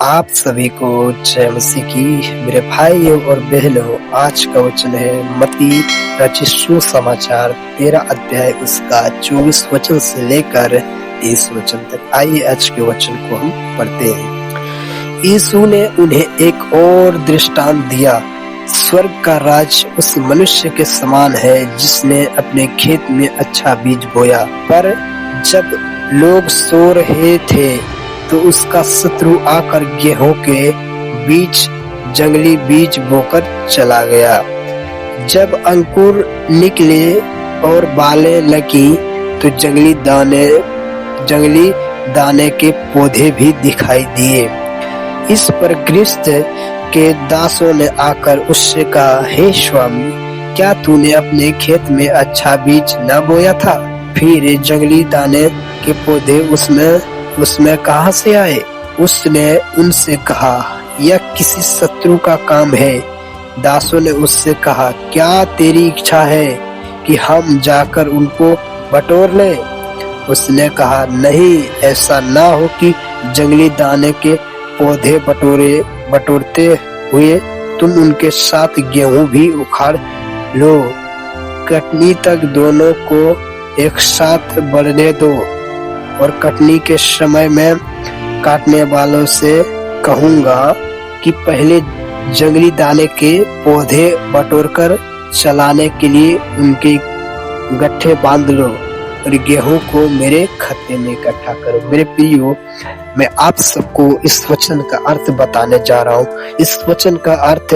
आप सभी को जय मसीह की। मेरे भाइयों और बहनों, आज का वचन है मत्ती रचित सुसमाचार 13 अध्याय उसका 24 वचन से लेकर 30 वचन तक। आइए आज के वचन को हम पढ़ते हैं। यीशु ने उन्हें एक और दृष्टांत दिया। स्वर्ग का राज उस मनुष्य के समान है जिसने अपने खेत में अच्छा बीज बोया, पर जब लोग सो रहे थे तो उसका शत्रु आकर गेहूं के बीच जंगली बीज बोकर चला गया। जब अंकुर निकले और बालें लगी तो जंगली दाने के पौधे भी दिखाई दिए। इस पर गृहस्थ के दासों ने आकर उससे कहा, हे स्वामी, क्या तूने अपने खेत में अच्छा बीज न बोया था? फिर जंगली दाने के पौधे उसमें कहां से आए? उसने उनसे कहा, यह किसी शत्रु का काम है। दासों ने उससे कहा, क्या तेरी इच्छा है कि हम जाकर उनको बटोर लें? उसने कहा, नहीं, ऐसा ना हो कि जंगली दाने के पौधे बटोरते हुए तुम उनके साथ गेहूं भी उखाड़ लो। कटनी तक दोनों को एक साथ बढ़ने दो, और कटनी के समय में काटने वालों से कहूंगा कि पहले जंगली दाने के पौधे बटोरकर चलाने के लिए उनके गट्ठे बांध लो और गेहूं को मेरे खत्ते में इकट्ठा करो। मेरे प्रियो, मैं आप सबको इस वचन का अर्थ बताने जा रहा हूँ। इस वचन का अर्थ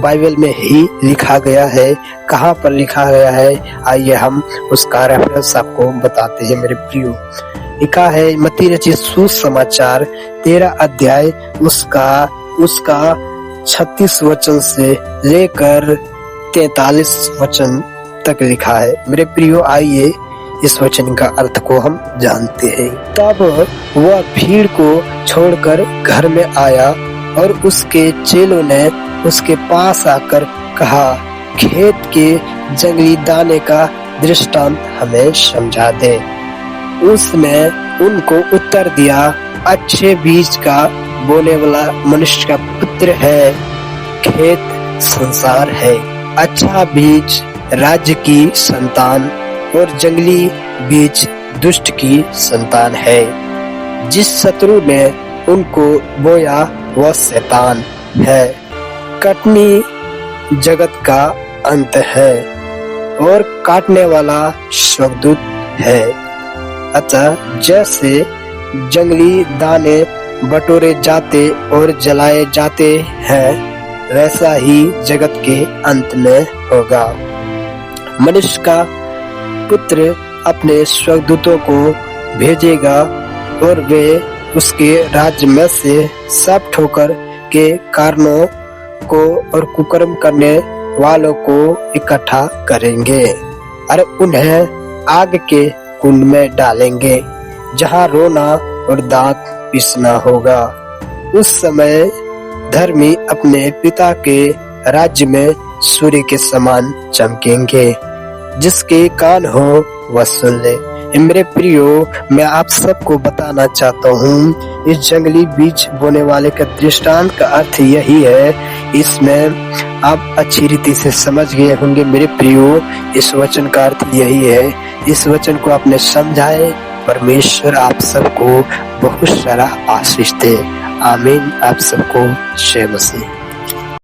बाइबल में ही लिखा गया है। कहाँ पर लिखा गया है, आइए हम उसका रेफरेंस आपको बताते हैं। मेरे प्रियो, लिखा है मत्ती रचित सुसमाचार 13 अध्याय उसका 36 वचन से लेकर 43 वचन तक लिखा है। मेरे प्रियो, आइए इस वचन का अर्थ को हम जानते हैं। तब वह भीड़ को छोड़कर घर में आया और उसके चेलों ने उसके पास आकर कहा, खेत के जंगली दाने का दृष्टांत हमें समझा दे। उसने उनको उत्तर दिया, अच्छे बीज का बोने वाला मनुष्य का पुत्र है। खेत संसार है। अच्छा बीज राज्य की संतान और जंगली बीज दुष्ट की संतान है। जिस शत्रु ने उनको बोया वह शैतान है। कटनी जगत का अंत है और काटने वाला स्वर्गदूत है। अतः जैसे जंगली दाने बटोरे जाते और जलाए जाते हैं, वैसा ही जगत के अंत में होगा। मनुष्य का पुत्र अपने स्वर्गदूतों को भेजेगा और वे उसके राज्य में से सब ठोकर के कारणों को और कुकर्म करने वालों को इकट्ठा करेंगे और उन्हें आग के कुंड में डालेंगे, जहां रोना और दांत पीसना होगा। उस समय धर्मी अपने पिता के राज्य में सूर्य के समान चमकेंगे। जिसके कान हो वह सुन ले। मेरे प्रियो, मैं आप सबको बताना चाहता हूँ, इस जंगली बीज बोने वाले का दृष्टांत का अर्थ यही है। इसमें आप अच्छी रीति से समझ गए होंगे। मेरे प्रियो, इस वचन का अर्थ यही है। इस वचन को आपने समझाए। परमेश्वर आप सबको बहुत सारा आशीष दे। आमीन। आप सबको जय मसीह।